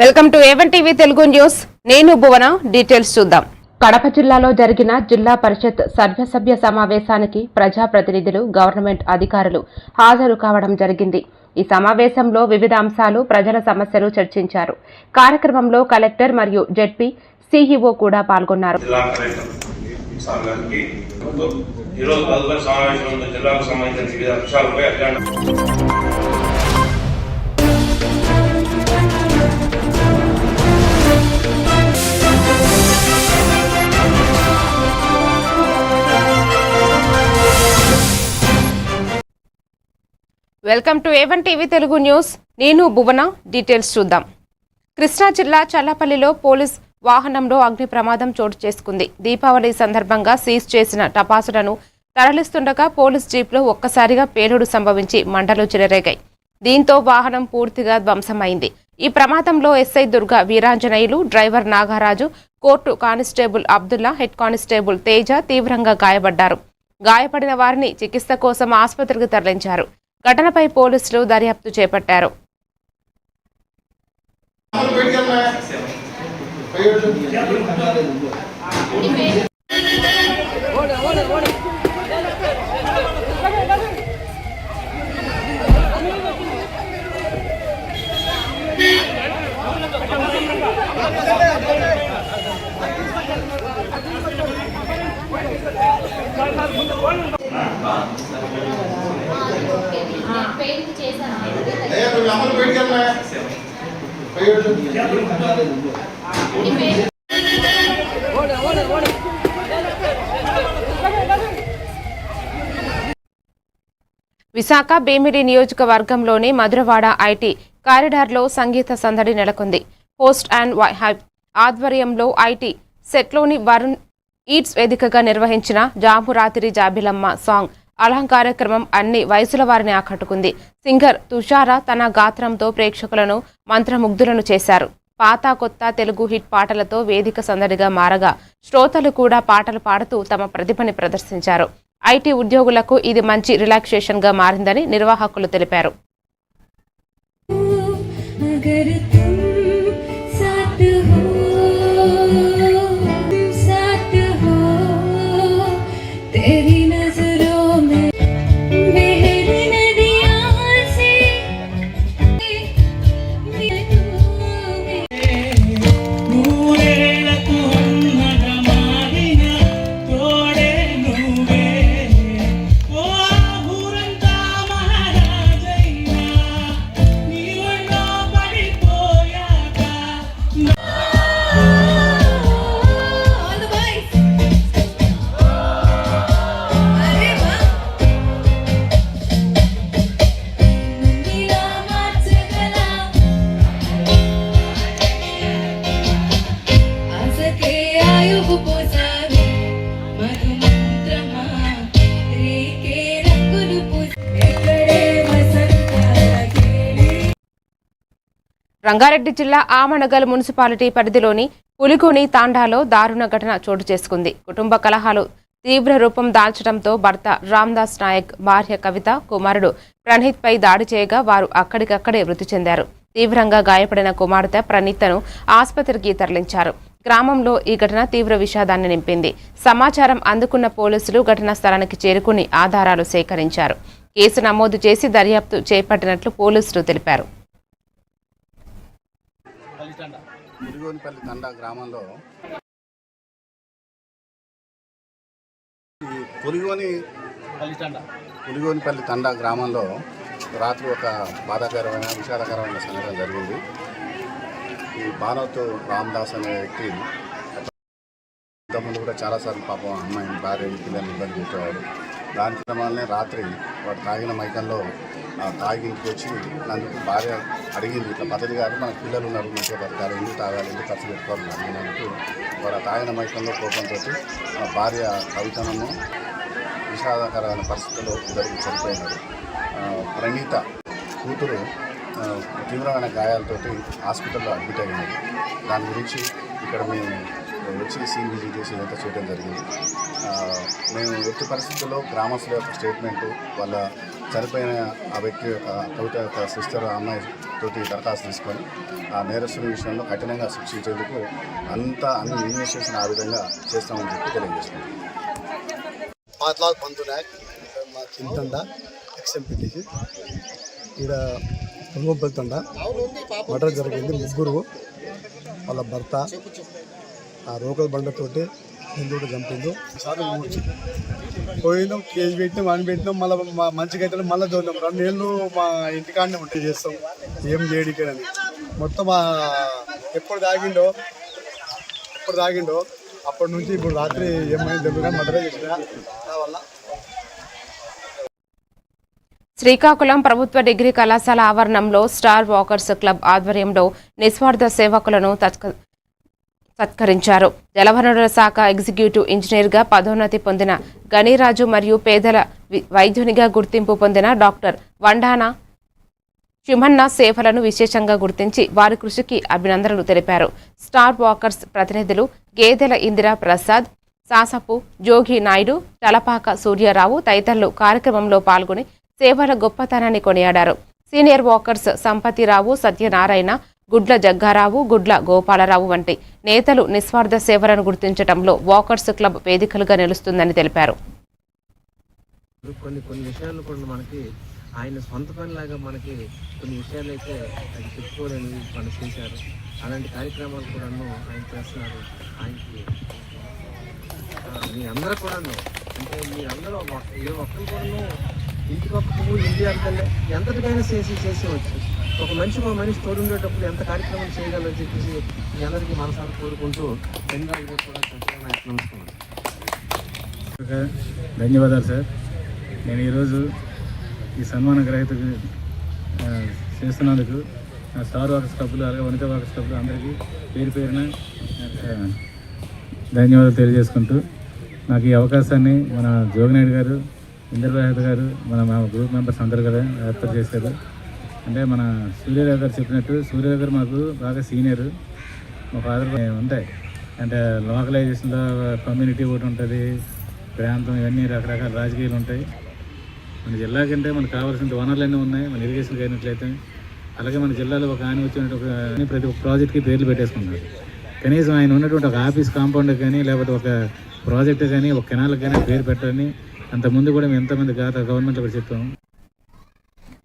Welcome to A1 TV Telugu news. నేను భువన. Details చూద్దాం. కడప జిల్లాలో జరిగిన జిల్లా పరిషత్ సర్వసభ్య సమావేశానికి ప్రజాప్రతినిధులు, గవర్నమెంట్ అధికారులు హాజరు కావడం జరిగింది. ఈ సమావేశంలో వివిధ అంశాలు, ప్రజల సమస్యలు చర్చించారు. కార్యక్రమంలో కలెక్టర్ మరియు జెడ్పీ సీఈఓ కూడా పాల్గొన్నారు. Welcome to A1 TV Telugu news. నేను భువన. డీటెయిల్స్ చూద్దాం. కృష్ణా జిల్లా చల్లపల్లిలో పోలీస్ వాహనంలో అగ్ని ప్రమాదం చోటు చేసుకుంది. దీపావళి సందర్భంగా సీజ్ చేసిన టపాసులను తరలిస్తుండగా పోలీస్ జీప్లో ఒక్కసారిగా పేలుడు సంభవించి మంటలు చెలరేగాయి. దీంతో వాహనం పూర్తిగా ధ్వంసమైంది. ఈ ప్రమాదంలో SI Durga Veeranjaneyulu, driver Nagaraju, court constable Abdullah, head constable Teja తీవ్రంగా గాయపడ్డారు. గాయపడిన వారిని చికిత్స కోసం ఆసుపత్రికి తరలించారు. ఘటనపై పోలీసులు దర్యాప్తు చేపట్టారు. విశాఖ భీమిలి నియోజకవర్గంలోని మధురవాడ ఐటీ కారిడార్లో సంగీత సందడి నెలకొంది. పోస్ట్ అండ్ హైప్ ఆధ్వర్యంలో ఐటీ సెట్లోని వరుణ్ ఈట్స్ వేదికగా నిర్వహించిన జామురాతిరి జాబిలమ్మ సాంగ్ అలంకారక్రమం అన్ని వయసుల వారిని ఆకట్టుకుంది. సింగర్ తుషార తన గాత్రంతో ప్రేక్షకులను మంత్రముగ్ధులను చేశారు. పాత కొత్త తెలుగు హిట్ పాటలతో వేదిక సందడిగా మారగా శ్రోతలు కూడా పాటలు పాడుతూ తమ ప్రతిభని ప్రదర్శించారు. ఐటీ ఉద్యోగులకు ఇది మంచి రిలాక్సేషన్ గా మారిందని నిర్వాహకులు తెలిపారు. రంగారెడ్డి జిల్లా ఆమనగల్ మున్సిపాలిటీ పరిధిలోని పులిగోని తాండాలో దారుణ ఘటన చోటు చేసుకుంది. కుటుంబ కలహాలు తీవ్ర రూపం దాల్చడంతో భర్త రామ్దాస్ నాయక్, భార్య కవిత, కుమారుడు ప్రణీత్ పై దాడి చేయగా వారు అక్కడికక్కడే మృతి చెందారు. తీవ్రంగా గాయపడిన కుమార్తె ప్రణీత్ను ఆసుపత్రికి తరలించారు. గ్రామంలో ఈ ఘటన తీవ్ర విషాదాన్ని నింపింది. సమాచారం అందుకున్న పోలీసులు ఘటనా స్థలానికి చేరుకుని ఆధారాలు సేకరించారు. కేసు నమోదు చేసి దర్యాప్తు చేపట్టినట్లు పోలీసులు తెలిపారు. పులిగోనిపల్లి తండా గ్రామంలో పులిగోనిపల్లి తండా గ్రామంలో రాత్రి ఒక బాధాకరమైన, విషాదకరమైన సంఘటన జరిగింది. ఈ బానోతు రామ్దాస్ అనే వ్యక్తి ఇంతకుముందు కూడా చాలాసార్లు పాపం అమ్మాయిని, భార్య, పిల్లల్ని ఇబ్బంది పెట్టేవాడు. దాని క్రమాలనే రాత్రి వాడు తాగిన మైకంలో తాగి ఇంటికి వచ్చి నన్ను భార్య అడిగింది, ఇట్లా పద్ధతి గారు మనకు పిల్లలు ఉన్నారు, మంచిగా బతకాలి, ఎందుకు తాగాలి, ఎందుకు ఖర్చు పెట్టుకోవాలి అడిగినందుకు వాడు తాగిన మైకంలో కోపంతో భార్య కవితనము విషాదకరమైన పరిస్థితుల్లో ఇద్దరికి చనిపోయినారు. ప్రణీత కూతురు తీవ్రమైన గాయాలతోటి హాస్పిటల్లో అడ్మిట్ అయినది. దాని గురించి ఇక్కడ మేము వచ్చి సీన్ విజిట్ చేసి ఇదంతా చేయడం జరిగింది. మేము ఎట్టి పరిస్థితుల్లో గ్రామస్తుల యొక్క స్టేట్మెంటు, వాళ్ళ చనిపోయిన ఆ వ్యక్తి యొక్క కవిత యొక్క సిస్టర్, అమ్మాయి తోటి దరఖాస్తు తీసుకొని ఆ నేరస్తుల విషయంలో కఠినంగా శిక్షించేందుకు అన్ని ఇన్వెస్టిగేషన్ ఆ విధంగా చేస్తామని చెప్పి తెలియజేస్తున్నాం. 5 लाख बंधु नायक మా చింతండ ఎక్స్ఎంపీటీసీ ఇక్కడ వెళ్తుండ మర్డర్ జరిగింది. ముగ్గురు వాళ్ళ భర్త ఆ రోకల్ బండతోటి హిందువుడు చంపిండు. సార్ పోయినాం, కేజీ పెట్టినాం, అని పెట్టినాం, మళ్ళీ మంచిగా అయితే మళ్ళీ చూద్దాం 2 ఏళ్ళు మా ఇంటికాడనే ఉంటే చేస్తాం ఏం చేయడికని. మొత్తం ఎప్పుడు తాగిండో అప్పటి నుంచి ఇప్పుడు రాత్రి ఏమైంది తెలియదు కానీ మర్డర్ చేసిన వల్ల. శ్రీకాకుళం ప్రభుత్వ డిగ్రీ కళాశాల ఆవరణంలో స్టార్ వాకర్స్ క్లబ్ ఆధ్వర్యంలో నిస్వార్థ సేవకులను సత్కరించారు. జలవనరుల శాఖ ఎగ్జిక్యూటివ్ ఇంజనీర్గా పదోన్నతి పొందిన గణిరాజు మరియు పేదల వైద్యునిగా గుర్తింపు పొందిన డాక్టర్ వండాన శిమన్న సేవలను విశేషంగా గుర్తించి వారి కృషికి అభినందనలు తెలిపారు. స్టార్ వాకర్స్ ప్రతినిధులు గేదెల ఇందిరా ప్రసాద్, సాసపు జోగి నాయుడు, తలపాక సూర్యారావు తదితరులు కార్యక్రమంలో పాల్గొని సేవల గొప్పతనాన్ని కొనియాడారు. సీనియర్ వాకర్స్ సంపతిరావు, సత్యనారాయణ, గుడ్ల జగ్గారావు, గుడ్ల గోపాలరావు వంటి నేతలు నిస్వార్థ సేవలను గుర్తించడంలో వాకర్స్ క్లబ్ వేదికలుగా నిలుస్తుందని తెలిపారు. కొన్ని విషయాలు కూడా మనకి ఆయన సొంత పనిలాగా మనకి కొన్ని విషయాలు అయితే అది చెప్పుకోలేని పని చేశారు. అలాంటి కార్యక్రమాలు కూడా ఆయన చేస్తున్నారు. ఆయనకి మీరందరూ కూడా అంటే మీరందరూ ఏ ఒక్కరు కూడా ఇంటికి ఒక్క పువ్వు ఇంటి అంతలే ఎంతటికైనా చేసేవచ్చు. ఒక మనిషి తోడు ఉండేటప్పుడు ఎంత కార్యక్రమాలు చేయగలని చెప్పేసి మీ అందరికీ మనసారి కోరుకుంటూ ధన్యవాదాలు కూడా నమస్కారం. ధన్యవాదాలు సార్. నేను ఈరోజు ఈ సన్మాన గ్రహీతకు చేస్తున్నందుకు స్టార్ వాకర్స్ క్లబ్లు అలాగే వనితా వాకర్స్ క్లబ్లు అందరికీ పేరున ధన్యవాదాలు తెలియజేసుకుంటూ నాకు ఈ అవకాశాన్ని మన జోగినాయుడు గారు, ఇంద్రప్రసాద్ గారు, మా గ్రూప్ మెంబర్స్ అందరూ కూడా ఏర్పాటు చేశారు. అంటే మన సూర్యరావు గారు చెప్పినట్టు సూర్యరావు గారు మాకు బాగా సీనియర్. మా ఫాదర్ ఉంటాయి అంటే లోకలైజేషన్లో కమ్యూనిటీ ఒకటి ఉంటుంది, ప్రాంతం, ఇవన్నీ రకరకాల రాజకీయాలు ఉంటాయి. మన జిల్లా కంటే మనకు కావాల్సిన వనరులన్నీ ఉన్నాయి. మన ఇరిగేషన్కి అయినట్లయితే అలాగే మన జిల్లాలో ఒక ఆయన వచ్చినట్టు ప్రతి ఒక్క ప్రాజెక్ట్కి పేర్లు పెట్టేసుకున్నారు. కనీసం ఆయన ఉన్నటువంటి ఒక ఆఫీస్ కాంపౌండ్ కానీ లేకపోతే ఒక ప్రాజెక్ట్ కానీ ఒక కెనాల్కి కానీ పేరు పెట్టాలని అంతకుముందు కూడా మేము ఎంతమంది గవర్నమెంట్లో కూడా చెప్పాము.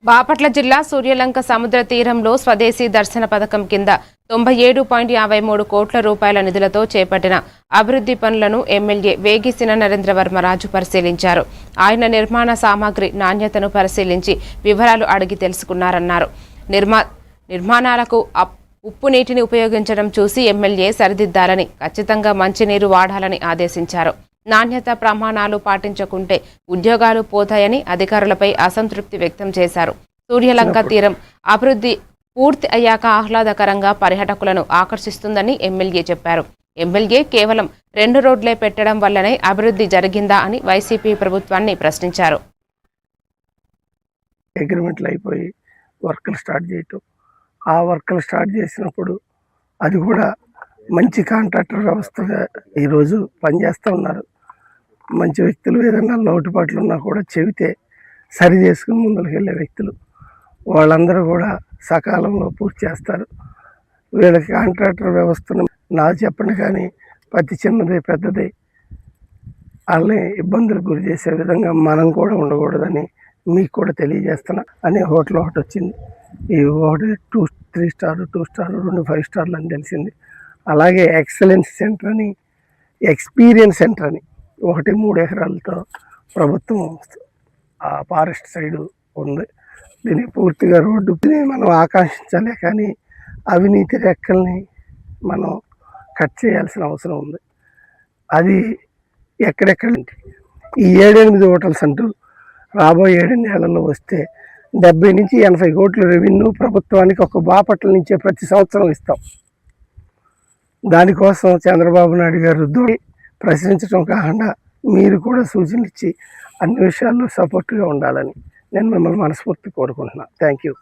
బాపట్ల జిల్లా సూర్యలంక సముద్ర తీరంలో స్వదేశీ దర్శన పథకం కింద 97.53 కోట్ల రూపాయల నిధులతో చేపట్టిన అభివృద్ధి పనులను ఎమ్మెల్యే వేగిసిన నరేంద్రవర్మరాజు పరిశీలించారు. ఆయన నిర్మాణ సామాగ్రి నాణ్యతను పరిశీలించి వివరాలు అడిగి తెలుసుకున్నారన్నారు. నిర్మాణాలకు ఉప్పు నీటిని ఉపయోగించడం చూసి ఎమ్మెల్యే సరిదిద్దాలని, ఖచ్చితంగా మంచినీరు వాడాలని ఆదేశించారు. నాణ్యత ప్రమాణాలు పాటించకుంటే ఉద్యోగాలు పోతాయని అధికారులపై అసంతృప్తి వ్యక్తం చేశారు. సూర్యలంక తీరం అభివృద్ధి పూర్తి అయ్యాక ఆహ్లాదకరంగా పర్యాటకులను ఆకర్షిస్తుందని ఎమ్మెల్యే చెప్పారు. ఎమ్మెల్యే కేవలం 2 రోడ్లే పెట్టడం వల్లనే అభివృద్ధి జరిగిందా అని వైసీపీ ప్రభుత్వాన్ని ప్రశ్నించారు. అగ్రిమెంట్లు అయిపోయి వర్కులు స్టార్ట్ చేయటం, ఆ వర్కులు స్టార్ట్ చేసినప్పుడు అది కూడా మంచి కాంట్రాక్టర్ వ్యవస్థగా ఈరోజు పనిచేస్తూ ఉన్నారు. మంచి వ్యక్తులు ఏదైనా లోటుపాట్లు ఉన్నా కూడా చెబితే సరి చేసుకుని ముందుకు వెళ్ళే వ్యక్తులు వాళ్ళందరూ కూడా సకాలంలో పూర్తి చేస్తారు. వీళ్ళకి కాంట్రాక్టర్ వ్యవస్థను చెప్పండి కానీ ప్రతి చిన్నది పెద్దది వాళ్ళని ఇబ్బందులకు గురి చేసే విధంగా మనం కూడా ఉండకూడదని మీకు కూడా తెలియజేస్తున్నా. అనే హోటల్ ఒకటి వచ్చింది. ఈ హోటల్ 3 స్టార్ 2 స్టార్ 2 5 స్టార్లు అని తెలిసింది. అలాగే ఎక్సలెన్స్ సెంటర్ అని, ఎక్స్పీరియన్స్ సెంటర్ అని 3 ఎకరాలతో ప్రభుత్వం ఆ ఫారెస్ట్ సైడ్ ఉంది. దీన్ని పూర్తిగా రోడ్డుని మనం ఆకాంక్షించాలే కానీ అవినీతి రెక్కల్ని మనం కట్ చేయాల్సిన అవసరం ఉంది. అది ఎక్కడెక్కడ ఈ 7-8 హోటల్స్ అంటూ రాబోయే 7 నెలల్లో వస్తే 70 నుంచి 80 కోట్ల రెవెన్యూ ప్రభుత్వానికి ఒక బాపట్ల నుంచే ప్రతి సంవత్సరం ఇస్తాం. దానికోసం చంద్రబాబు నాయుడు గారు ప్రశ్నించడం కాకుండా మీరు కూడా సూచనలు ఇచ్చి అన్ని విషయాల్లో సపోర్ట్గా ఉండాలని నేను మిమ్మల్ని మనస్ఫూర్తి కోరుకుంటున్నాను. Thank you.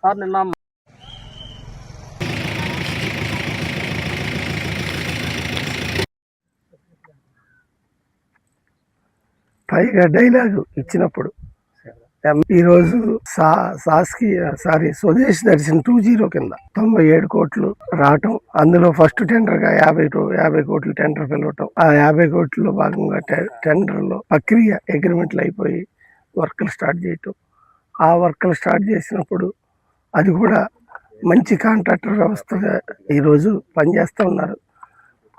పైగా డైలాగు ఇచ్చినప్పుడు ఈరోజు స్వదేశ్ దర్శన్ 2.0 కింద 97 కోట్లు రావటం, అందులో ఫస్ట్ టెండర్ గా 50 కోట్లు టెండర్ పిలవటం, ఆ 50 కోట్లలో భాగంగా టెండర్ లో ప్రక్రియ అగ్రిమెంట్లు అయిపోయి వర్కులు స్టార్ట్ చేయటం. ఆ వర్కులు స్టార్ట్ చేసినప్పుడు అది కూడా మంచి కాంట్రాక్టర్ వ్యవస్థగా ఈరోజు పనిచేస్తూ ఉన్నారు.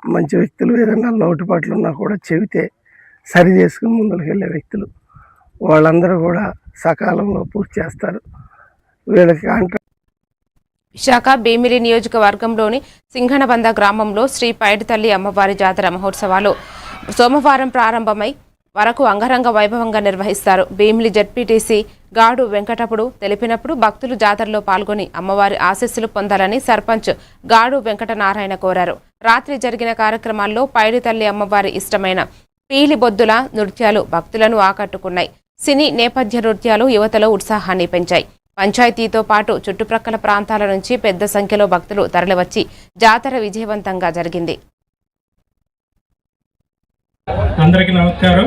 మంచి వ్యక్తులు, ఏదైనా లోటుపాట్లు ఉన్నా కూడా చెబితే సరి చేసుకుని ముందుకు వెళ్ళే వ్యక్తులు, వాళ్ళందరూ కూడా సకాలంలో పూర్తి చేస్తారు. వీళ్ళకి కాంట్రాక్ట్. విశాఖ భీమిలి నియోజకవర్గంలోని సింఘనబంద గ్రామంలో శ్రీ పైడితల్లి అమ్మవారి జాతర మహోత్సవాలు సోమవారం ప్రారంభమై వరకు అంగరంగ వైభవంగా నిర్వహిస్తారు. భీమిలి జడ్పీటీసీ గాడు వెంకటపుడు తెలిపినప్పుడు భక్తులు జాతరలో పాల్గొని అమ్మవారి ఆశీస్సులు పొందాలని సర్పంచ్ గాడు వెంకటనారాయణ కోరారు. రాత్రి జరిగిన కార్యక్రమాల్లో పైడితల్లి అమ్మవారి ఇష్టమైన పీలిబొద్దుల నృత్యాలు భక్తులను ఆకట్టుకున్నాయి. సినీ నేపథ్య నృత్యాలు యువతలో ఉత్సాహాన్ని పెంచాయి. పంచాయతీతో పాటు చుట్టుప్రక్కల ప్రాంతాల నుంచి పెద్ద సంఖ్యలో భక్తులు తరలివచ్చి జాతర విజయవంతంగా జరిగింది. అందరికీ నమస్కారం.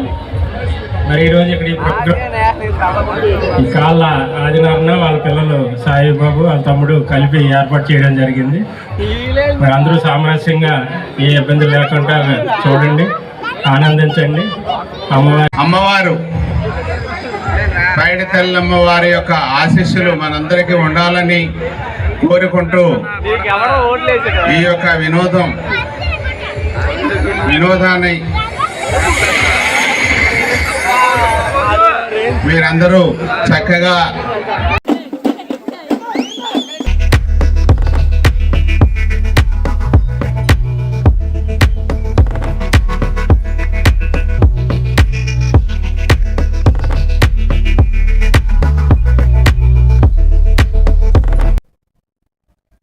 మరి ఈరోజు ఇక్కడ ఈ కాళ్ళ ఆదినారాయణ వాళ్ళ పిల్లలు సాయిబాబు వాళ్ళ తమ్ముడు కలిపి ఏర్పాటు చేయడం జరిగింది. మరి అందరూ సామరస్యంగా ఏ ఇబ్బంది లేకుండా చూడండి, ఆనందించండి. అమ్మవారు పైడితల్లి అమ్మవారి యొక్క ఆశీస్సులు మనందరికీ ఉండాలని కోరుకుంటూ ఈ యొక్క వినోదాన్ని మీరందరూ చక్కగా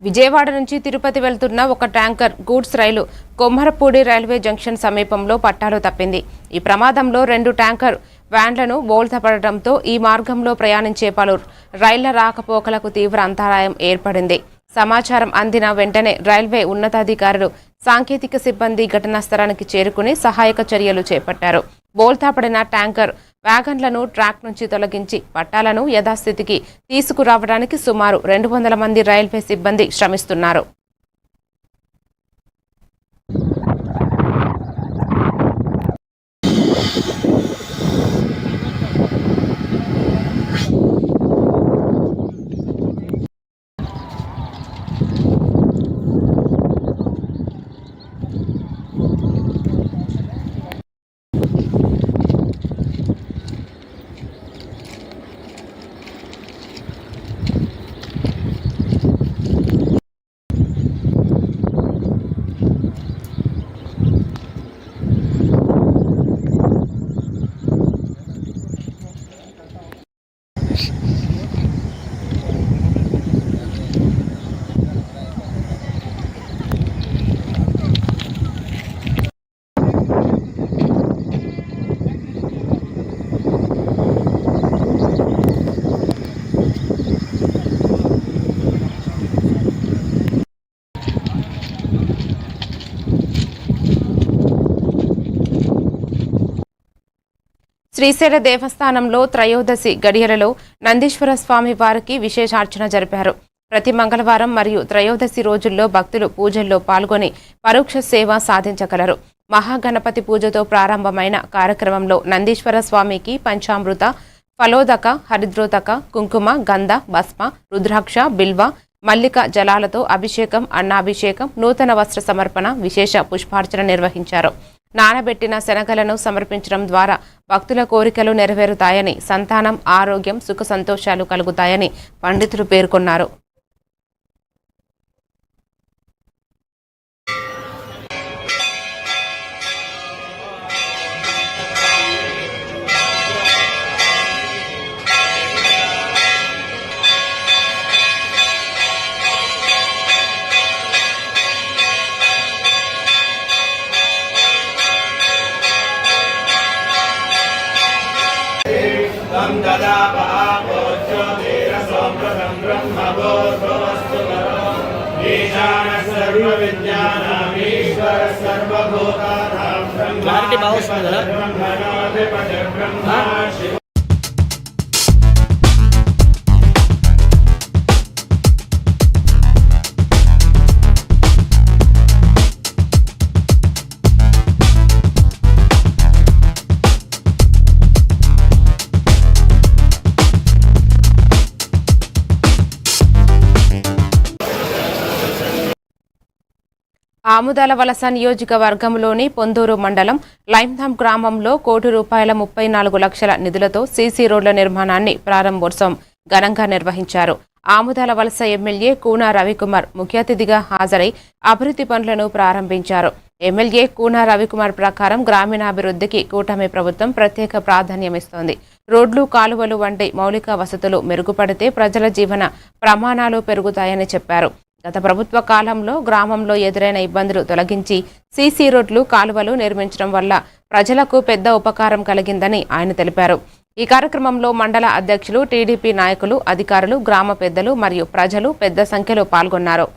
విజయవాడ నుంచి తిరుపతి వెళ్తున్న ఒక ట్యాంకర్ గూడ్స్ రైలు కొమ్మరపూడి రైల్వే జంక్షన్ సమీపంలో పట్టాలు తప్పింది. ఈ ప్రమాదంలో 2 ట్యాంకర్ వ్యాన్లను బోల్తాపడటంతో ఈ మార్గంలో ప్రయాణించే పలు రైళ్ల రాకపోకలకు తీవ్ర అంతరాయం ఏర్పడింది. సమాచారం అందిన వెంటనే రైల్వే ఉన్నతాధికారులు, సాంకేతిక సిబ్బంది ఘటనా స్థలానికి చేరుకుని సహాయక చర్యలు చేపట్టారు. బోల్తాపడిన ట్యాంకర్ వ్యాగన్లను ట్రాక్ నుంచి తొలగించి పట్టాలను యథాస్థితికి తీసుకురావడానికి సుమారు 200 మంది రైల్వే సిబ్బంది శ్రమిస్తున్నారు. శ్రీశైల దేవస్థానంలో త్రయోదశి గడియలలో నందీశ్వర స్వామి వారికి విశేషార్చన జరిపారు. ప్రతి మంగళవారం మరియు త్రయోదశి రోజుల్లో భక్తులు పూజల్లో పాల్గొని పరోక్ష సేవ సాధించగలరు. మహాగణపతి పూజతో ప్రారంభమైన కార్యక్రమంలో నందీశ్వర స్వామికి పంచామృత, ఫలోదక, హరిద్రోతక, కుంకుమ, గంధ, భస్మ, రుద్రాక్ష, బిల్వ, మల్లిక జలాలతో అభిషేకం, అన్నాభిషేకం, నూతన వస్త్ర సమర్పణ, విశేష పుష్పార్చన నిర్వహించారు. నానబెట్టిన శనగలను సమర్పించడం ద్వారా భక్తుల కోరికలు నెరవేరుతాయని, సంతానం, ఆరోగ్యం, సుఖ సంతోషాలు కలుగుతాయని పండితులు పేర్కొన్నారు. క్లారిటీ బాగా వస్తుంది కదా. ఆముదాల వలస నియోజకవర్గంలోని పొందూరు మండలం లైమ్ధామ్ గ్రామంలో ₹1,34,00,000 నిధులతో సీసీ రోడ్ల నిర్మాణాన్ని ప్రారంభోత్సవం ఘనంగా నిర్వహించారు. ఆముదాల వలస ఎమ్మెల్యే కూనా రవికుమార్ ముఖ్య అతిథిగా హాజరై అభివృద్ధి పనులను ప్రారంభించారు. ఎమ్మెల్యే కూనా రవికుమార్ ప్రకారం గ్రామీణాభివృద్ధికి కూటమి ప్రభుత్వం ప్రత్యేక ప్రాధాన్యమిస్తోంది. రోడ్లు, కాలువలు వంటి మౌలిక వసతులు మెరుగుపడితే ప్రజల జీవన ప్రమాణాలు పెరుగుతాయని చెప్పారు. గత ప్రభుత్వ కాలంలో గ్రామంలో ఎదురైన ఇబ్బందులు తొలగించి సీసీ రోడ్లు, కాలువలు నిర్మించడం వల్ల ప్రజలకు పెద్ద ఉపకారం కలిగిందని ఆయన తెలిపారు. ఈ కార్యక్రమంలో మండల అధ్యక్షులు, టీడీపీ నాయకులు, అధికారులు, గ్రామ పెద్దలు మరియు ప్రజలు పెద్ద సంఖ్యలో పాల్గొన్నారు.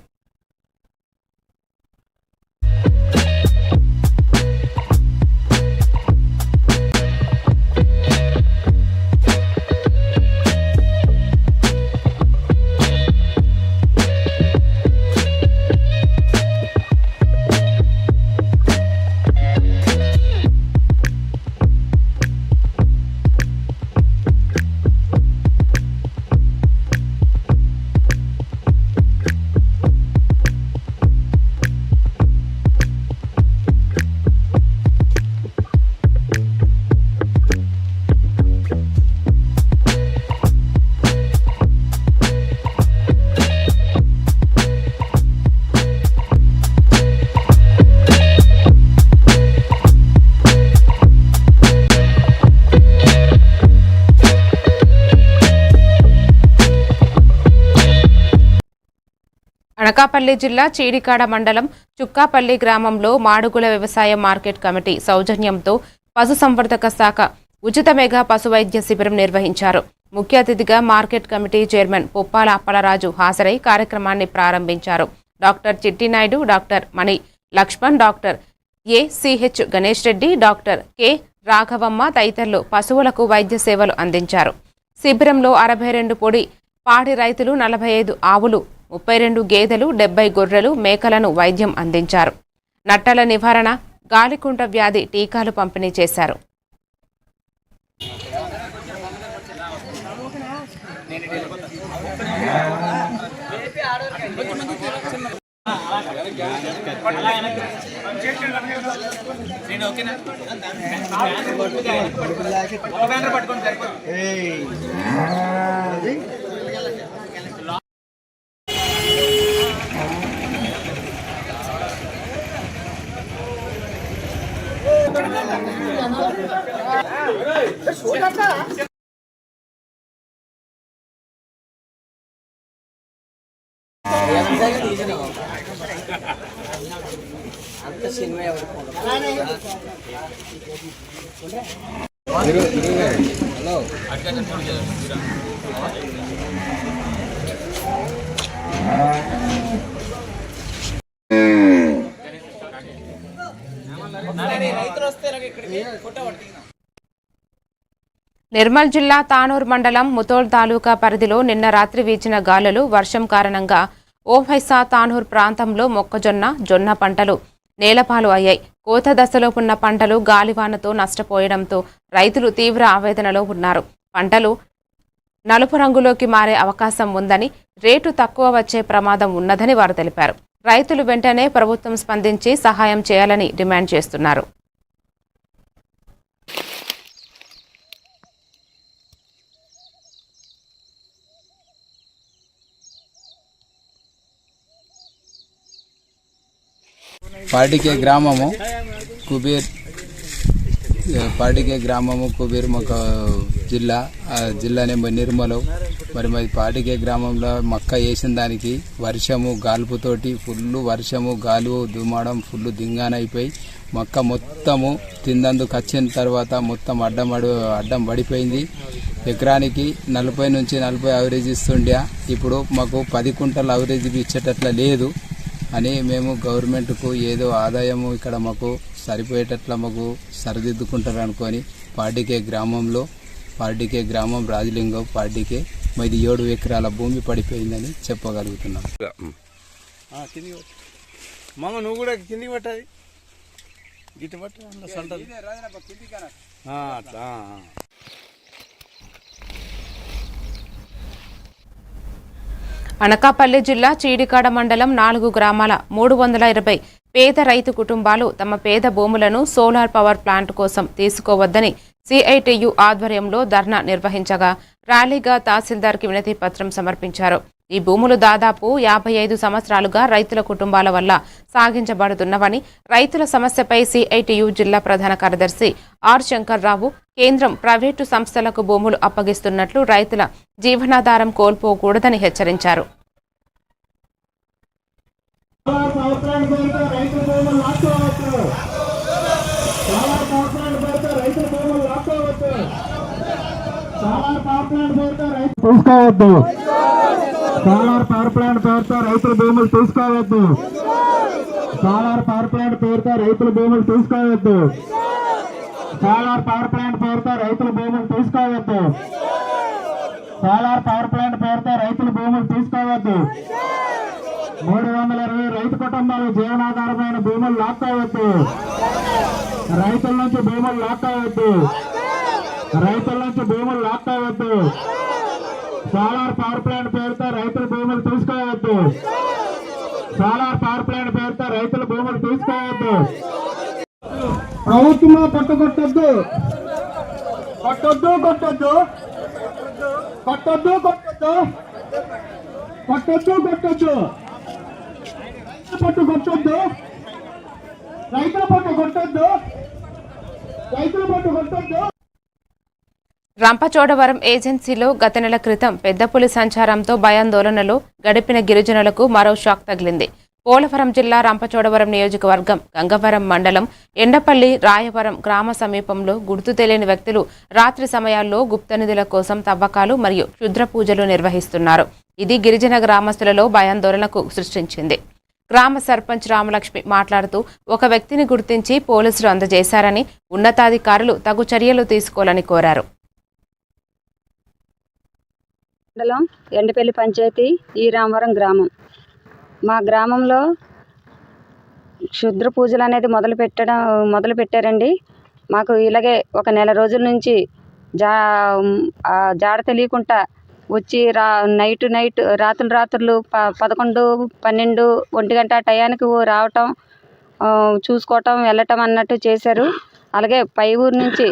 అనకాపల్లి జిల్లా చీడికాడ మండలం చుక్కాపల్లి గ్రామంలో మాడుగుల వ్యవసాయ మార్కెట్ కమిటీ సౌజన్యంతో పశుసంవర్ధక శాఖ ఉచిత మెగా పశు వైద్య శిబిరం నిర్వహించారు. ముఖ్య అతిథిగా market committee chairman Puppala Appalaraju హాజరై కార్యక్రమాన్ని ప్రారంభించారు. Doctor Chittinaidu, doctor Mani Lakshman, doctor ACH Ganesh Reddy, doctor K Raghavamma తదితరులు పశువులకు వైద్య సేవలు అందించారు. శిబిరంలో 62 పొడి పాడి రైతులు, 45 ఆవులు, 32 గేదెలు, 70 గొర్రెలు, మేకలను వైద్యం అందించారు. నట్టల నివారణ, గాలికుంట వ్యాధి టీకాలు పంపిణీ చేశారు. నిర్మల్ జిల్లా తానూర్ మండలం ముతోల్ తాలూకా పరిధిలో నిన్న రాత్రి వీచిన గాలులు, వర్షం కారణంగా ఓహైసా తానూర్ ప్రాంతంలో మొక్కజొన్న, జొన్న పంటలు నేలపాలు అయ్యాయి. కోత దశలో ఉన్న పంటలు గాలివానతో నష్టపోయడంతో రైతులు తీవ్ర ఆవేదనలో ఉన్నారు. పంటలు నలుపు రంగులోకి మారే అవకాశం ఉందని, రేటు తక్కువ వచ్చే ప్రమాదం ఉన్నదని వారు తెలిపారు. రైతులు వెంటనే ప్రభుత్వం స్పందించి సహాయం చేయాలని డిమాండ్ చేస్తున్నారు. పాటికే గ్రామము కుబీర్ ఒక జిల్లా, జిల్లా నెంబర్ నిర్మలం. మరి పాటికే గ్రామంలో మక్క వేసిన దానికి వర్షము గాలుపుతోటి ఫుల్ వర్షము, గాలుపు దుమాడం ఫుల్ దింగానైపోయి మొక్క మొత్తము తిందందుకు వచ్చిన తర్వాత మొత్తం అడ్డం పడిపోయింది. ఎకరానికి 40 నుంచి 40 అవరేజ్ ఇస్తుండే, ఇప్పుడు మాకు 10 కుంటల అవరేజ్ ఇచ్చేటట్ల లేదు అని మేము గవర్నమెంట్కు ఏదో ఆదాయము ఇక్కడ మాకు సరిపోయేటట్ల మాకు సరిదిద్దుకుంటారు అనుకొని పాటికే గ్రామం రాజలింగం పాటికే మాది 7 ఎకరాల భూమి పడిపోయిందని చెప్పగలుగుతున్నాం. నువ్వు కూడా కిందికి పట్టది గిట్టు పట్ట. అనకాపల్లి జిల్లా చీడికాడ మండలం 4 గ్రామాల 320 పేద రైతు కుటుంబాలు తమ పేద భూములను సోలార్ పవర్ ప్లాంట్ కోసం తీసుకోవద్దని సిఐటియు ఆధ్వర్యంలో ధర్నా నిర్వహించగా ర్యాలీగా తహసీల్దార్కి వినతి పత్రం సమర్పించారు. ఈ భూములు దాదాపు 55 సంవత్సరాలుగా రైతుల కుటుంబాల వల్ల సాగించబడుతున్నవని, రైతుల సమస్యపై సిఐటియు జిల్లా ప్రధాన కార్యదర్శి ఆర్ శంకర్రావు కేంద్రం ప్రైవేటు సంస్థలకు భూములు అప్పగిస్తున్నట్లు రైతుల జీవనాధారం కోల్పోకూడదని హెచ్చరించారు. తీసుకోవద్దు. సోలార్ పవర్ ప్లాంట్ పేరుతో రైతుల భూములు తీసుకోవద్దు. సోలార్ పవర్ ప్లాంట్ పేరుతో రైతుల భూములు తీసుకోవద్దు. సోలార్ పవర్ ప్లాంట్ పేరుతో రైతుల భూములు తీసుకోవద్దు. సోలార్ పవర్ ప్లాంట్ పేరుతో రైతుల భూములు తీసుకోవద్దు. 320 రైతు కుటుంబాలు జీవనాధారమైన భూములు లాక్కోవద్దు. రైతుల నుంచి భూములు లాక్కోవద్దు. రైతుల నుంచి భూములు లాక్కోవద్దు. సోలార్ పవర్ ప్లాంట్ పేరుతో రైతుల భూములు తీసుకోవద్దు. సోలార్ పవర్ ప్లాంట్ పేరుతో రైతుల భూములు తీసుకోవద్దు. ప్రభుత్వం పట్టుకొట్టద్దు. కొట్టొద్దు కొట్టొద్దు కొట్టొద్దు కొట్టొద్దు కొట్టొద్దు కొట్టొద్దు పట్టు కొట్టొద్దు. రైతుల పట్టు కొట్టొద్దు. రైతుల పట్టు కొట్టొద్దు. రంపచోడవరం ఏజెన్సీలో గత నెల క్రితం పెద్ద పులి సంచారంతో భయాందోళనలో గడిపిన గిరిజనులకు మరో షాక్ తగిలింది. పోలవరం జిల్లా రంపచోడవరం నియోజకవర్గం గంగవరం మండలం ఎండపల్లి రాయవరం గ్రామ సమీపంలో గుర్తు తెలియని వ్యక్తులు రాత్రి సమయాల్లో గుప్తనిధుల కోసం తవ్వకాలు మరియు క్షుద్ర పూజలు నిర్వహిస్తున్నారు. ఇది గిరిజన గ్రామస్తులలో భయాందోళనకు సృష్టించింది. గ్రామ సర్పంచ్ రామలక్ష్మి మాట్లాడుతూ ఒక వ్యక్తిని గుర్తించి పోలీసులు అందజేశారని, ఉన్నతాధికారులు తగు చర్యలు తీసుకోవాలని కోరారు. మండలం ఎండపల్లి పంచాయతీ ఈ రామవరం గ్రామం. మా గ్రామంలో క్షుద్ర పూజలు అనేది మొదలు పెట్టారండి. మాకు ఇలాగే ఒక నెల రోజుల నుంచి జాడ తెలియకుండా వచ్చి రాత్రులు 11, 12, 1 గంట టయానికి రావటం, చూసుకోవటం, వెళ్ళటం అన్నట్టు చేశారు. అలాగే పై ఊరు నుంచి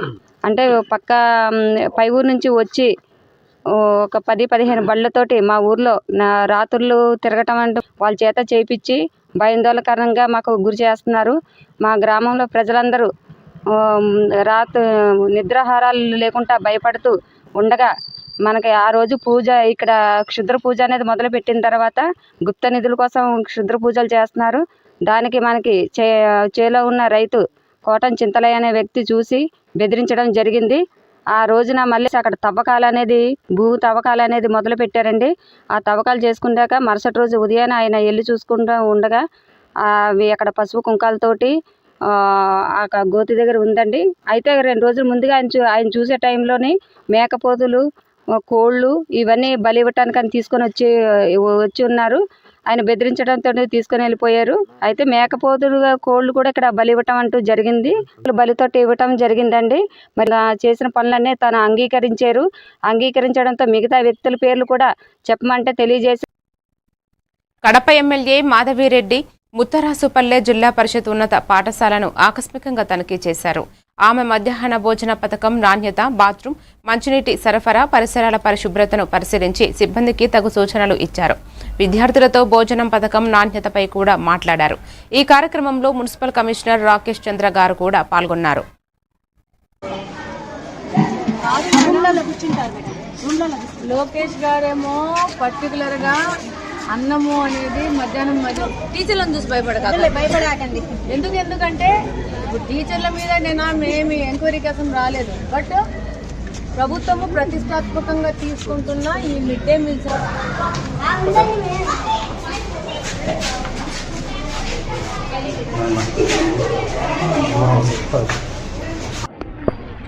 పై ఊరు నుంచి వచ్చి ఒక 10-15 బళ్ళతోటి మా ఊర్లో రాత్రులు తిరగటం అంటూ వాళ్ళ చేత చేయించి భయాందోళనకరంగా మాకు గురి చేస్తున్నారు. మా గ్రామంలో ప్రజలందరూ నిద్రాహారాలు లేకుండా భయపడుతూ ఉండగా మనకి ఆ రోజు పూజ ఇక్కడ క్షుద్ర పూజ అనేది మొదలు పెట్టిన తర్వాత గుప్త నిధుల కోసం క్షుద్ర పూజలు చేస్తున్నారు. దానికి మనకి చేలో ఉన్న రైతు కోటం చింతలయ్య అనే వ్యక్తి చూసి బెదిరించడం జరిగింది. ఆ రోజున మళ్ళీ అక్కడ భూ తవ్వకాలు అనేది మొదలు పెట్టారండి. ఆ తవ్వకాలు చేసుకున్నాక మరుసటి రోజు ఉదయాన్నే ఆయన వెళ్ళి చూసుకుంటూ ఉండగా అవి అక్కడ పసుపు కుంకాలతోటి ఆ గోతి దగ్గర ఉందండి. అయితే 2 రోజుల ముందుగా ఆయన చూసే టైంలోని మేకపోతులు, కోళ్ళు ఇవన్నీ బలి ఇవ్వటానికి అని తీసుకొని వచ్చి ఉన్నారు. ఆయన బెదిరించడంతో తీసుకొని వెళ్ళిపోయారు. అయితే మేకపోతులు, కోళ్ళు కూడా ఇక్కడ బలి ఇవ్వటం అంటూ జరిగింది. బలితోటి ఇవ్వటం జరిగిందండి. మరి చేసిన పనులన్నీ తను అంగీకరించడంతో మిగతా వ్యక్తుల పేర్లు కూడా చెప్పమంటే తెలియజేసి కడప ఎమ్మెల్యే మాధవిరెడ్డి ముత్తరాసుపల్లె జిల్లా పరిషత్ ఉన్నత పాఠశాలను ఆకస్మికంగా తనిఖీ చేశారు. ఆమె మధ్యాహ్న భోజన పథకం నాణ్యత, బాత్రూమ్, మంచినీటి సరఫరా, పరిసరాల పరిశుభ్రతను పరిశీలించి సిబ్బందికి తగు సూచనలు ఇచ్చారు. విద్యార్థులతో భోజనం పథకం నాణ్యతపై కూడా మాట్లాడారు. ఈ కార్యక్రమంలో మున్సిపల్ కమిషనర్ రాకేష్ చంద్ర గారు కూడా పాల్గొన్నారు. లోకేష్ గారేమో పర్టికులర్గా అన్నము అనేది మధ్యాహ్నం టీచర్లను చూసి భయపడకండి. ఎందుకంటే టీచర్ల మీద ఏమి ఎంక్వైరీ కోసం రాలేదు. బట్ ప్రభుత్వము ప్రతిష్టాత్మకంగా తీసుకుంటున్న ఈ మిడ్ డే మీల్స్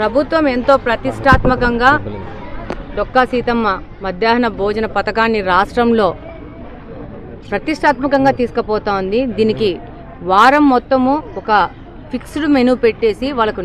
ప్రభుత్వం ఎంతో ప్రతిష్టాత్మకంగా డొక్కా సీతమ్మ మధ్యాహ్న భోజన పథకాన్ని రాష్ట్రంలో ప్రతిష్టాత్మకంగా తీసుకుపోతోంది. దీనికి వారం మొత్తము ఒక ఫిక్స్డ్ మెనూ పెట్టేసి వాళ్ళకు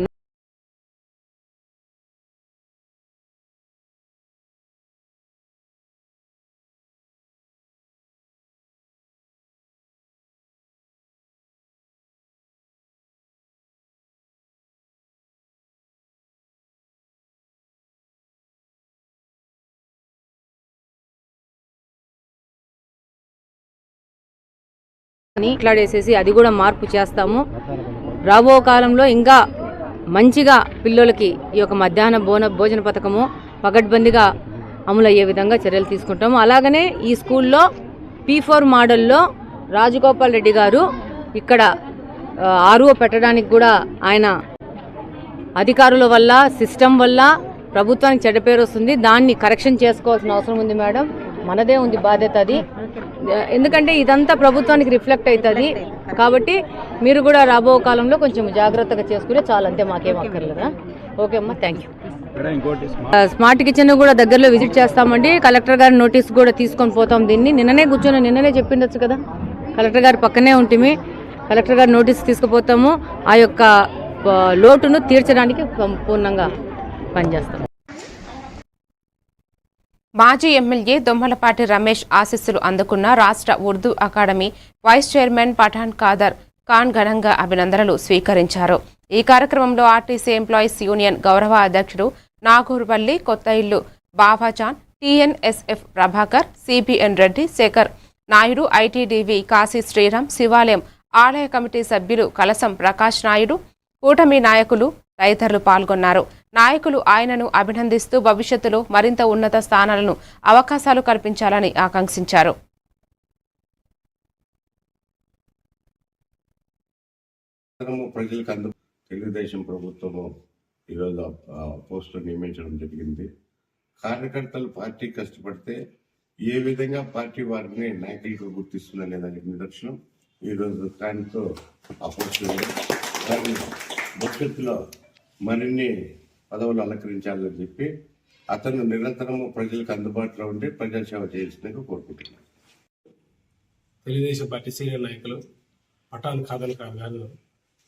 మాట్లాడేసేసి అది కూడా మార్పు చేస్తాము. రాబో కాలంలో ఇంకా మంచిగా పిల్లలకి ఈ యొక్క మధ్యాహ్న భోజన పథకము పకడ్బందీగా అమలు అయ్యే విధంగా చర్యలు తీసుకుంటాము. అలాగనే ఈ స్కూల్లో P4 మోడల్లో రాజగోపాల్ రెడ్డి గారు ఇక్కడ RO పెట్టడానికి కూడా ఆయన అధికారుల వల్ల సిస్టమ్ వల్ల ప్రభుత్వానికి చెడ్డ పేరు వస్తుంది. దాన్ని కరెక్షన్ చేసుకోవాల్సిన అవసరం ఉంది మేడం. మనదే ఉంది బాధ్యత అది. ఎందుకంటే ఇదంతా ప్రభుత్వానికి రిఫ్లెక్ట్ అవుతుంది. కాబట్టి మీరు కూడా రాబో కాలంలో కొంచెం జాగ్రత్తగా చేసుకునే చాలు, అంతే, మాకేం అక్కర్లేదా? ఓకే అమ్మా, థ్యాంక్ యూ. స్మార్ట్ కిచెన్ కూడా దగ్గరలో విజిట్ చేస్తామండి. కలెక్టర్ గారి నోటీస్ కూడా తీసుకొని పోతాం. దీన్ని నిన్ననే చెప్పిండొచ్చు కదా, కలెక్టర్ గారి పక్కనే ఉంటుంది. కలెక్టర్ గారి నోటీస్ తీసుకుపోతాము. ఆ యొక్క లోటును తీర్చడానికి సంపూర్ణంగా పనిచేస్తాం. మాజీ ఎమ్మెల్యే దొమ్మలపాటి రమేష్ ఆశీస్సులు అందుకున్న రాష్ట్ర Urdu academy vice chairman Pathan Khader Khan ఘనంగా అభినందనలు స్వీకరించారు. ఈ కార్యక్రమంలో ఆర్టీసీ ఎంప్లాయీస్ యూనియన్ గౌరవ అధ్యక్షుడు నాగూర్వల్లి కొత్త ఇల్లు Bavajan, TNSF Prabhakar, CBN Reddy, Shekhar Naidu, ITDV Kashi Sriram, శివాలయం ఆలయ కమిటీ సభ్యులు కలసం ప్రకాష్ నాయుడు, కూటమి నాయకులు తదితరులు పాల్గొన్నారు. నాయకులు ఆయనను అభినందిస్తూ భవిష్యత్తులో మరింత ఉన్నత స్థానాలను అవకాశాలు కల్పించాలని ఆకాంక్షించారు. ప్రజలకు తెలుగుదేశం ప్రభుత్వము ఈరోజు పోస్టులు నియమించడం జరిగింది. కార్యకర్తలు పార్టీ కష్టపడితే ఏ విధంగా పార్టీ వారిని నాయకులుగా గుర్తిస్తుందనే దానికి నిదర్శనం ఈరోజు దానితో ఆ పోస్టులు భవిష్యత్తులో మరిన్ని పదవులు అలంకరించాలని చెప్పి అతను నిరంతరము ప్రజలకు అందుబాటులో ఉండి ప్రజాసేవ చేయాల్సిందిగా కోరుకుంటున్నాను. తెలుగుదేశం పార్టీ సీనియర్ నాయకులు పఠాన్ ఖాదర్ ఖాన్ గారు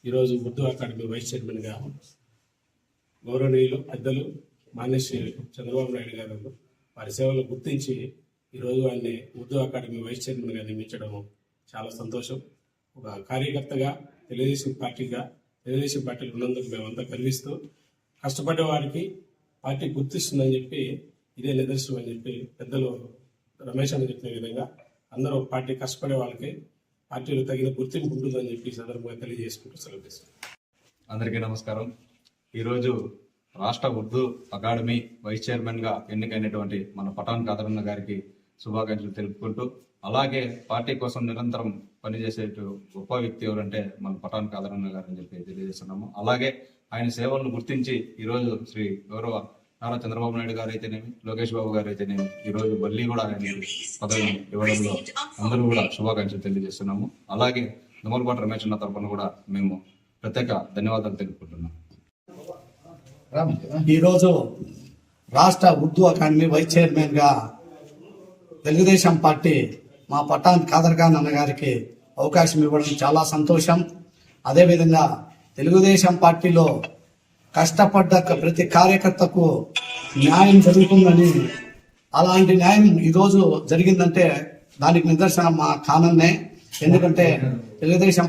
ఈరోజు ఉర్దూ అకాడమీ వైస్ చైర్మన్గా గౌరవనీయులు పెద్దలు మాన్యశ్రీ చంద్రబాబు నాయుడు గారు వారి సేవలు గుర్తించి ఈరోజు ఆయన్ని ఉర్దూ అకాడమీ వైస్ చైర్మన్గా నియమించడం చాలా సంతోషం. ఒక కార్యకర్తగా తెలుగుదేశం పార్టీలో ఉన్నందుకు మేమంతా గర్విస్తూ, కష్టపడే వారికి పార్టీ గుర్తిస్తుందని చెప్పి ఇదే నిదర్శనం అని చెప్పి పెద్దలు రమేష్ అని చెప్పిన విధంగా అందరూ పార్టీ కష్టపడే వాళ్ళకి పార్టీలో తగిన గుర్తింపు ఉంటుందని చెప్పి ఈ సందర్భంగా తెలియజేసుకుంటూ సెలవు. అందరికీ నమస్కారం. ఈరోజు రాష్ట్ర ఉర్దూ అకాడమీ వైస్ చైర్మన్గా ఎన్నికైనటువంటి మన పఠాన్ ఖాదర్ అన్న గారికి శుభాకాంక్షలు తెలుపుకుంటూ, అలాగే పార్టీ కోసం నిరంతరం పనిచేసే గొప్ప వ్యక్తి ఎవరంటే మన పఠాన్ ఖాదర్ అన్న గారు అని చెప్పి తెలియజేస్తున్నాము. అలాగే ఆయన సేవలను గుర్తించి ఈరోజు శ్రీ గౌరవ నారా చంద్రబాబు నాయుడు గారు అయితేనేమి, లోకేష్ బాబు గారు అయితేనేమి ఈరోజు మళ్ళీ కూడా ఆయన పదవిని ఇవ్వడంలో అందరూ కూడా శుభాకాంక్షలు తెలియజేస్తున్నాము. అలాగే దొమ్మలపాటి రమేష్ అన్న తరఫున కూడా మేము ప్రత్యేక ధన్యవాదాలు తెలుపుకుంటున్నాం. ఈరోజు రాష్ట్ర ఉర్దూ అకాడమీ వైస్ చైర్మన్గా తెలుగుదేశం పార్టీ మా పఠాన్ ఖాదర్ ఖాన్ అన్న గారికి అవకాశం ఇవ్వడం చాలా సంతోషం. అదేవిధంగా తెలుగుదేశం పార్టీలో కష్టపడ్డ ప్రతి కార్యకర్తకు న్యాయం జరుగుతుందని, అలాంటి న్యాయం ఈరోజు జరిగిందంటే దానికి నిదర్శనం మా ఖానన్నే. ఎందుకంటే తెలుగుదేశం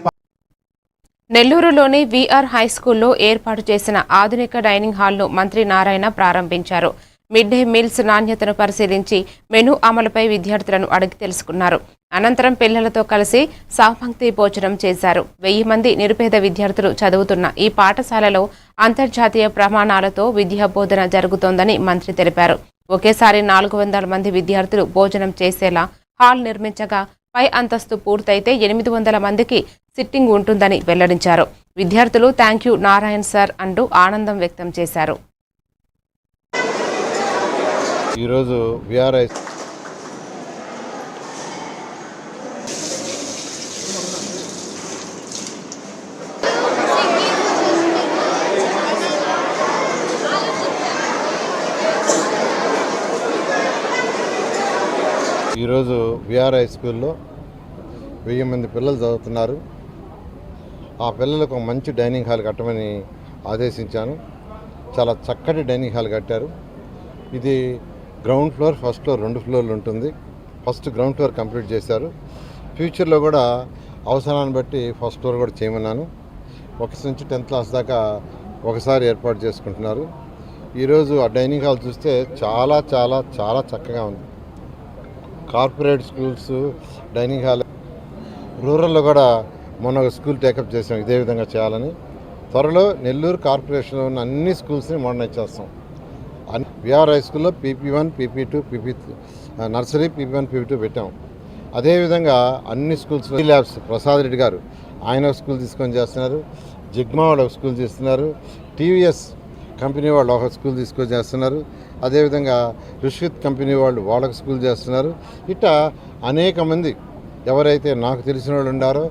నెల్లూరులోని VR హై స్కూల్లో ఏర్పాటు చేసిన ఆధునిక డైనింగ్ హాల్ను మంత్రి నారాయణ ప్రారంభించారు. మిడ్ డే మీల్స్ నాణ్యతను పరిశీలించి మెనూ అమలుపై విద్యార్థులను అడిగి తెలుసుకున్నారు. అనంతరం పిల్లలతో కలిసి సహపంక్తి భోజనం చేశారు. 1000 మంది నిరుపేద విద్యార్థులు చదువుతున్న ఈ పాఠశాలలో అంతర్జాతీయ ప్రమాణాలతో విద్యా బోధన జరుగుతోందని మంత్రి తెలిపారు. ఒకేసారి 400 మంది విద్యార్థులు భోజనం చేసేలా హాల్ నిర్మించగా పై అంతస్తు పూర్తయితే 800 మందికి సిట్టింగ్ ఉంటుందని వెల్లడించారు. విద్యార్థులు థ్యాంక్ యూ నారాయణ్ సార్ అంటూ ఆనందం వ్యక్తం చేశారు. ఈరోజు విఆర్ఐ స్కూల్లో 1000 మంది పిల్లలు చదువుతున్నారు. ఆ పిల్లలకు ఒక మంచి డైనింగ్ హాల్ కట్టమని ఆదేశించాను. చాలా చక్కటి డైనింగ్ హాల్ కట్టారు. ఇది గ్రౌండ్ ఫ్లోర్, ఫస్ట్ ఫ్లోర్ 2 ఫ్లోర్లు ఉంటుంది. ఫస్ట్ గ్రౌండ్ ఫ్లోర్ కంప్లీట్ చేశారు. ఫ్యూచర్లో కూడా అవసరాన్ని బట్టి ఫస్ట్ ఫ్లోర్ కూడా చేయమన్నాను. 1 నుంచి 10th క్లాస్ దాకా ఒకసారి ఏర్పాటు చేసుకుంటున్నారు. ఈరోజు ఆ డైనింగ్ హాల్ చూస్తే చాలా చాలా చాలా చక్కగా ఉంది. కార్పొరేట్ స్కూల్స్ డైనింగ్ హాల్ రూరల్లో కూడా మొన్న ఒక స్కూల్ టేకప్ చేసాం ఇదే విధంగా చేయాలని. త్వరలో నెల్లూరు కార్పొరేషన్లో ఉన్న అన్ని స్కూల్స్ని మోడర్నైజ్ చేస్తాం. విఆర్ హై స్కూల్లో PP1, PP2, nursery PP1, PP2 పెట్టాం. అదేవిధంగా అన్ని స్కూల్స్లో ల్యాబ్స్ ప్రసాద్ రెడ్డి గారు ఆయన ఒక స్కూల్ తీసుకొని చేస్తున్నారు, జిగ్మా వాళ్ళు ఒక స్కూల్ చేస్తున్నారు, TVS కంపెనీ వాళ్ళు ఒక స్కూల్ తీసుకొని చేస్తున్నారు, అదేవిధంగా రుషిత్ కంపెనీ వాళ్ళు వాళ్ళకి స్కూల్ చేస్తున్నారు. ఇట్లా అనేక మంది ఎవరైతే నాకు తెలిసిన వాళ్ళు ఉండారో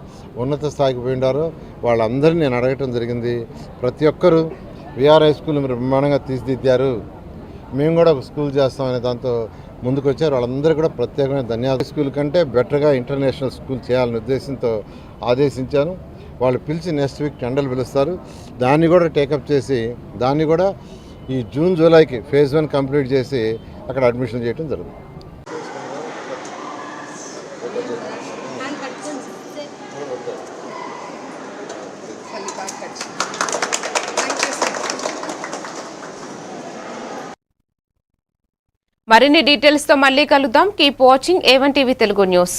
ఉన్నత స్థాయికి పోయి ఉండారో వాళ్ళందరినీ నేను అడగటం జరిగింది. ప్రతి ఒక్కరూ విఆర్ హై స్కూల్ మీరు బ్రహ్మాండంగా తీర్చిదిద్దారు, మేము కూడా ఒక స్కూల్ చేస్తామనే దాంతో ముందుకు వచ్చారు. వాళ్ళందరూ కూడా ప్రత్యేకమైన ధన్యవాదాలు. స్కూల్ కంటే బెటర్గా ఇంటర్నేషనల్ స్కూల్ చేయాలనే ఉద్దేశంతో ఆదేశించాను. వాళ్ళు పిలిచి నెక్స్ట్ వీక్ టెండర్లు పిలుస్తారు. దాన్ని కూడా టేకప్ చేసి దాన్ని కూడా ఈ జూన్ జూలైకి phase 1 కంప్లీట్ చేసి అక్కడ అడ్మిషన్ చేయడం జరుగుతుంది. మరిన్ని డీటెయిల్స్ తో మళ్ళీ కలుద్దాం. Keep watching A1 TV Telugu news.